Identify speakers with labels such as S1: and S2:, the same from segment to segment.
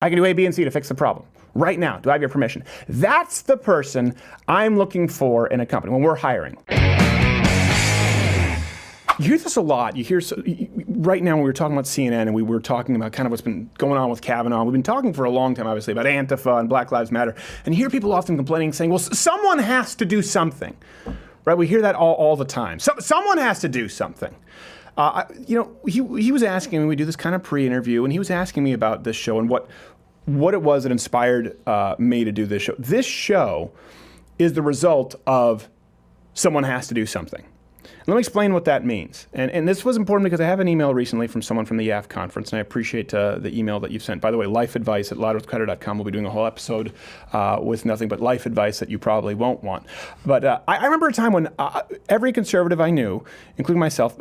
S1: I can do A, B, and C to fix the problem. Right now, do I have your permission? That's the person I'm looking for in a company when we're hiring. You hear this a lot. You hear right now when we were talking about CNN and we were talking about kind of what's been going on with Kavanaugh. We've been talking for a long time, obviously, about Antifa and Black Lives Matter. And you hear people often complaining, saying, well, someone has to do something. Right? We hear that all the time. Someone has to do something. He was asking me, we do this kind of pre-interview, and he was asking me about this show and what it was that inspired me to do this show. This show is the result of someone has to do something. Let me explain what that means. And this was important because I have an email recently from someone from the YAF conference, and I appreciate the email that you've sent. By the way, lifeadvice@louderwithcrowder.com. We'll be doing a whole episode with nothing but life advice that you probably won't want. But I remember a time when every conservative I knew, including myself,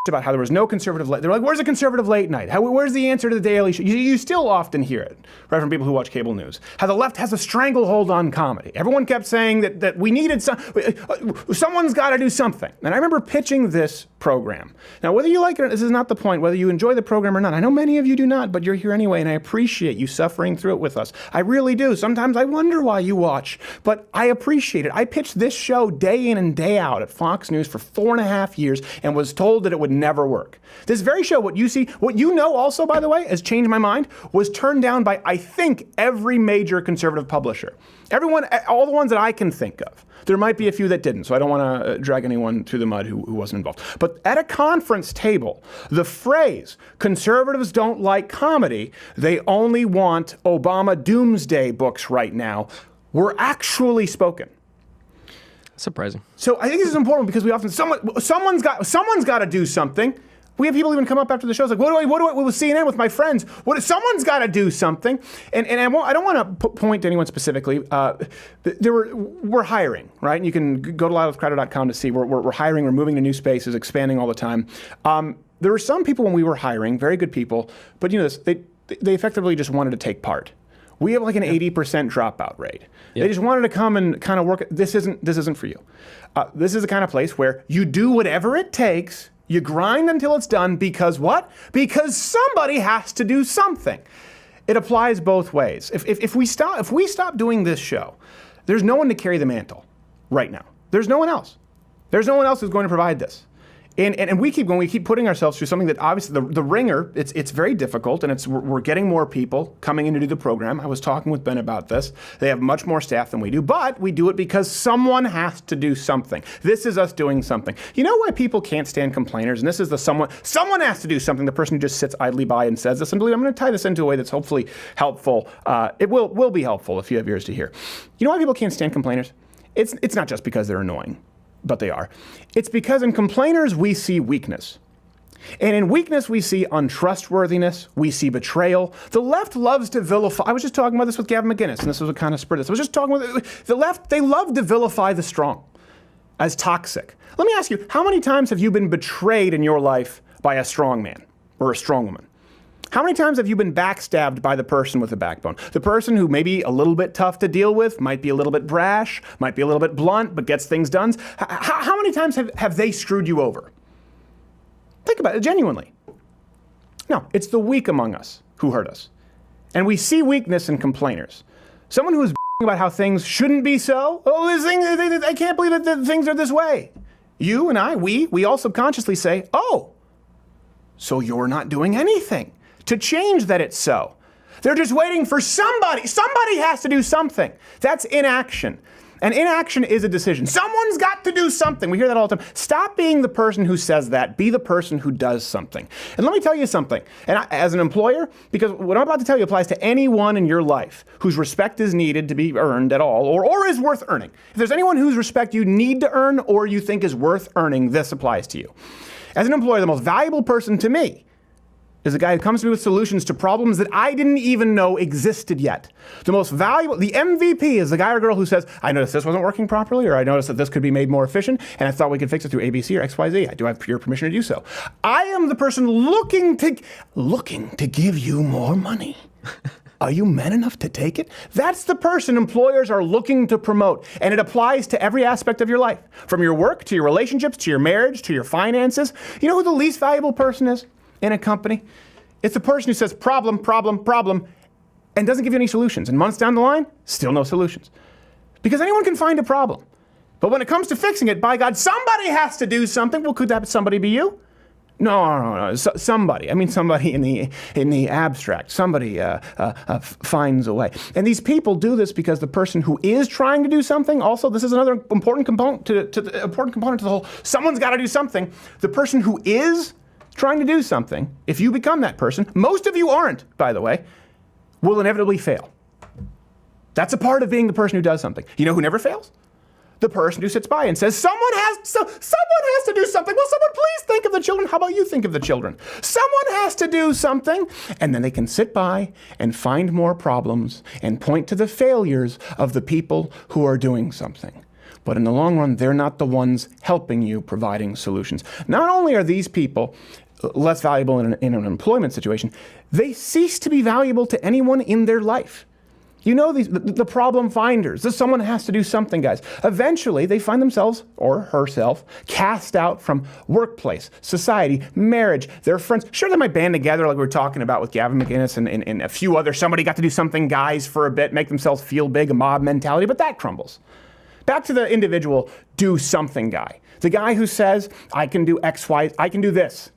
S1: about how there was no conservative late. They're like, where's the conservative late night? Where's the answer to the Daily Show? You still often hear it, right, from people who watch cable news. How the left has a stranglehold on comedy. Everyone kept saying that we needed someone's got to do something. And I remember pitching this program. Now, whether you like it or not, this is not the point, whether you enjoy the program or not. I know many of you do not, but you're here anyway, and I appreciate you suffering through it with us. I really do. Sometimes I wonder why you watch, but I appreciate it. I pitched this show day in and day out at Fox News for 4.5 years and was told that it would never work. This very show, what you know also, by the way, has changed my mind, was turned down by, I think, every major conservative publisher. Everyone, all the ones that I can think of. There might be a few that didn't, so I don't want to drag anyone through the mud who wasn't involved. But at a conference table, the phrase, conservatives don't like comedy, they only want Obama doomsday books right now, were actually spoken.
S2: Surprising.
S1: So I think this is important because we often, someone's got to do something. We have people even come up after the show, like, what do I with CNN with my friends? Someone's got to do something. And I don't want to point to anyone specifically. We're hiring, right? And you can go to louderwithcrowder.com to see we're hiring, we're moving to new spaces, expanding all the time. There were some people when we were hiring, very good people, but you know this, they effectively just wanted to take part. We have like an 80% dropout rate. Yep. They just wanted to come and kind of work. This isn't for you. This is the kind of place where you do whatever it takes. You grind until it's done because what? Because somebody has to do something. It applies both ways. If we stop doing this show, there's no one to carry the mantle right now. There's no one else. There's no one else who's going to provide this. And we keep putting ourselves through something that obviously the ringer, it's very difficult, and we're getting more people coming in to do the program. I was talking with Ben about this. They have much more staff than we do, but we do it because someone has to do something. This is us doing something. You know why people can't stand complainers? And this is someone has to do something, the person who just sits idly by and says this. And believe me, I'm going to tie this into a way that's hopefully helpful. It will be helpful if you have ears to hear. You know why people can't stand complainers? It's not just because they're annoying. But they are. It's because in complainers, we see weakness. And in weakness, we see untrustworthiness. We see betrayal. The left loves to vilify. I was just talking about this with Gavin McInnes, and this was what kind of spurred this. I was just talking with the left. They love to vilify the strong as toxic. Let me ask you, how many times have you been betrayed in your life by a strong man or a strong woman? How many times have you been backstabbed by the person with a backbone? The person who may be a little bit tough to deal with, might be a little bit brash, might be a little bit blunt, but gets things done. How many times have they screwed you over? Think about it, genuinely. No, it's the weak among us who hurt us. And we see weakness in complainers. Someone who is about how things shouldn't be so. Oh, I can't believe that things are this way. You and I, we all subconsciously say, oh, so you're not doing anything to change that it's so. They're just waiting for somebody. Somebody has to do something. That's inaction. And inaction is a decision. Someone's got to do something. We hear that all the time. Stop being the person who says that. Be the person who does something. And let me tell you something. And as an employer, because what I'm about to tell you applies to anyone in your life whose respect is needed to be earned at all, or is worth earning. If there's anyone whose respect you need to earn or you think is worth earning, this applies to you. As an employer, the most valuable person to me is the guy who comes to me with solutions to problems that I didn't even know existed yet. The most valuable, the MVP is the guy or girl who says, I noticed this wasn't working properly, or I noticed that this could be made more efficient, and I thought we could fix it through ABC or XYZ. I do have your permission to do so. I am the person looking to give you more money. Are you man enough to take it? That's the person employers are looking to promote. And it applies to every aspect of your life, from your work to your relationships, to your marriage, to your finances. You know who the least valuable person is in a company? It's the person who says problem, problem, problem, and doesn't give you any solutions. And months down the line, still no solutions. Because anyone can find a problem. But when it comes to fixing it, by God, somebody has to do something. Well, could that somebody be you? No. Somebody. I mean, somebody in the abstract. Somebody finds a way. And these people do this because the person who is trying to do something. Also, this is another important component to the whole. Someone's got to do something. The person who is trying to do something, if you become that person, most of you aren't, by the way, will inevitably fail. That's a part of being the person who does something. You know who never fails? The person who sits by and says, someone has to do something. Will someone please think of the children? How about you think of the children? Someone has to do something. And then they can sit by and find more problems and point to the failures of the people who are doing something. But in the long run, they're not the ones helping you, providing solutions. Not only are these people less valuable in an employment situation, they cease to be valuable to anyone in their life. You know, the problem finders. Someone has to do something, guys. Eventually, they find themselves, or herself, cast out from workplace, society, marriage, their friends. Sure, they might band together like we were talking about with Gavin McInnes and a few others. Somebody got to do something, guys, for a bit, make themselves feel big, a mob mentality, but that crumbles. Back to the individual do something guy. The guy who says, I can do X, Y, I can do this.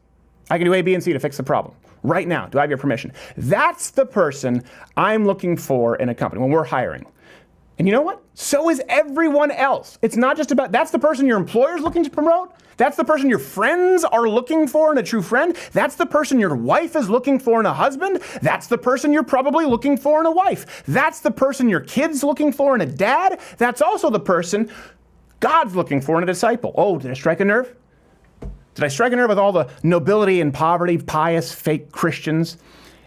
S1: I can do A, B, and C to fix the problem. Right now, do I have your permission? That's the person I'm looking for in a company when we're hiring. And you know what? So is everyone else. It's not just about, that's the person your employer's looking to promote. That's the person your friends are looking for in a true friend. That's the person your wife is looking for in a husband. That's the person you're probably looking for in a wife. That's the person your kid's looking for in a dad. That's also the person God's looking for in a disciple. Oh, did I strike a nerve? Did I strike a nerve with all the nobility and poverty, pious, fake Christians?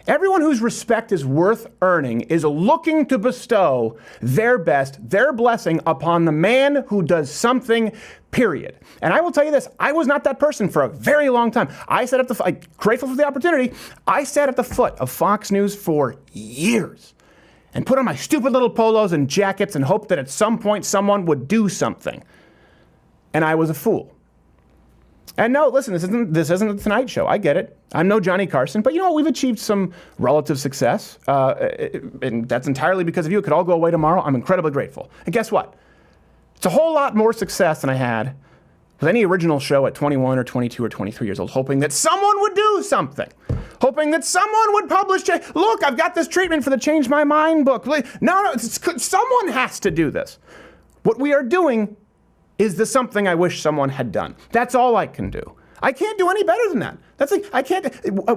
S1: Everyone whose respect is worth earning is looking to bestow their best, their blessing upon the man who does something, period. And I will tell you this, I was not that person for a very long time. I'm grateful for the opportunity. I sat at the foot of Fox News for years and put on my stupid little polos and jackets and hoped that at some point someone would do something. And I was a fool. And no, listen, this isn't the Tonight Show. I get it. I'm no Johnny Carson, but you know what? We've achieved some relative success, and that's entirely because of you. It could all go away tomorrow. I'm incredibly grateful. And guess what? It's a whole lot more success than I had with any original show at 21 or 22 or 23 years old, hoping that someone would do something, hoping that someone would publish, look, I've got this treatment for the Change My Mind book. No, someone has to do this. What we are doing is the something I wish someone had done. That's all I can do. I can't do any better than that.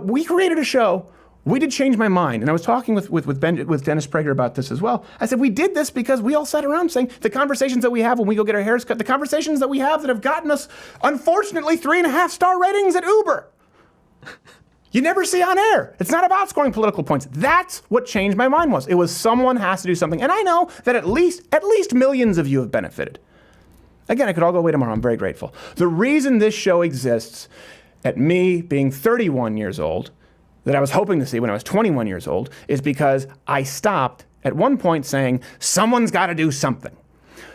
S1: We created a show. We did Change My Mind. And I was talking with Dennis Prager about this as well. I said, we did this because we all sat around saying the conversations that we have when we go get our hairs cut, the conversations that we have that have gotten us, unfortunately, 3.5-star ratings at Uber. You never see on air. It's not about scoring political points. That's what Change My Mind was. It was someone has to do something. And I know that at least millions of you have benefited. Again, it could all go away tomorrow. I'm very grateful. The reason this show exists at me being 31 years old, that I was hoping to see when I was 21 years old, is because I stopped at one point saying, someone's got to do something.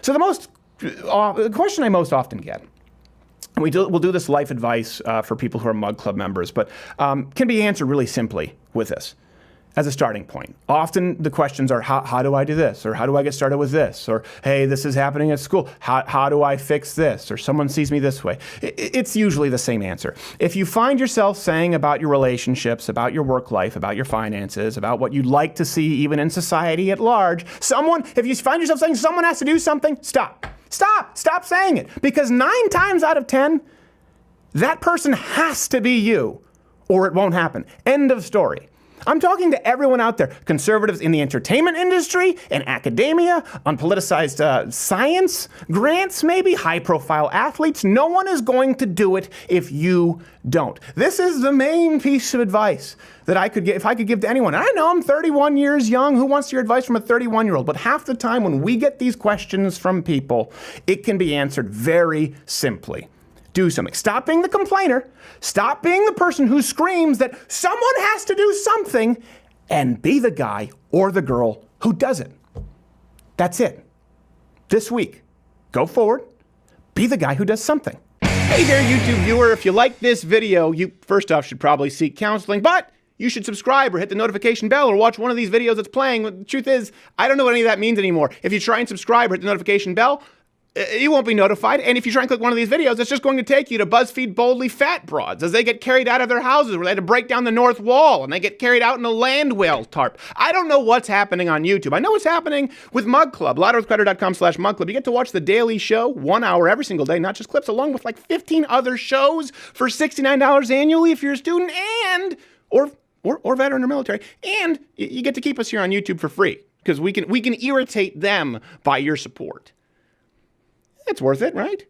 S1: So the question I most often get, and we'll do this life advice for people who are Mug Club members, but can be answered really simply with this. As a starting point. Often the questions are, how do I do this? Or how do I get started with this? Or, hey, this is happening at school. How do I fix this? Or someone sees me this way. It's usually the same answer. If you find yourself saying about your relationships, about your work life, about your finances, about what you'd like to see even in society at large, if you find yourself saying someone has to do something, stop. Stop saying it. Because 9 times out of 10, that person has to be you, or it won't happen. End of story. I'm talking to everyone out there, conservatives in the entertainment industry, in academia, on politicized science, grants maybe, high-profile athletes. No one is going to do it if you don't. This is the main piece of advice that I could give, if I could give to anyone. I know I'm 31 years young. Who wants your advice from a 31-year-old? But half the time when we get these questions from people, it can be answered very simply. Do something. Stop being the complainer. Stop being the person who screams that someone has to do something, and be the guy or the girl who does it. That's it. This week, go forward, be the guy who does something. Hey there, YouTube viewer. If you like this video, you first off should probably seek counseling, but you should subscribe or hit the notification bell or watch one of these videos that's playing. The truth is, I don't know what any of that means anymore. If you try and subscribe or hit the notification bell, you won't be notified. And if you try and click one of these videos, it's just going to take you to BuzzFeed Boldly Fat Broads as they get carried out of their houses where they had to break down the north wall and they get carried out in a land whale tarp. I don't know what's happening on YouTube. I know what's happening with Mug Club, louderwithcrowder.com/Mug Club. You get to watch the daily show 1 hour every single day, not just clips, along with like 15 other shows for $69 annually if you're a student and or veteran or military. And you get to keep us here on YouTube for free because we can irritate them by your support. It's worth it, right?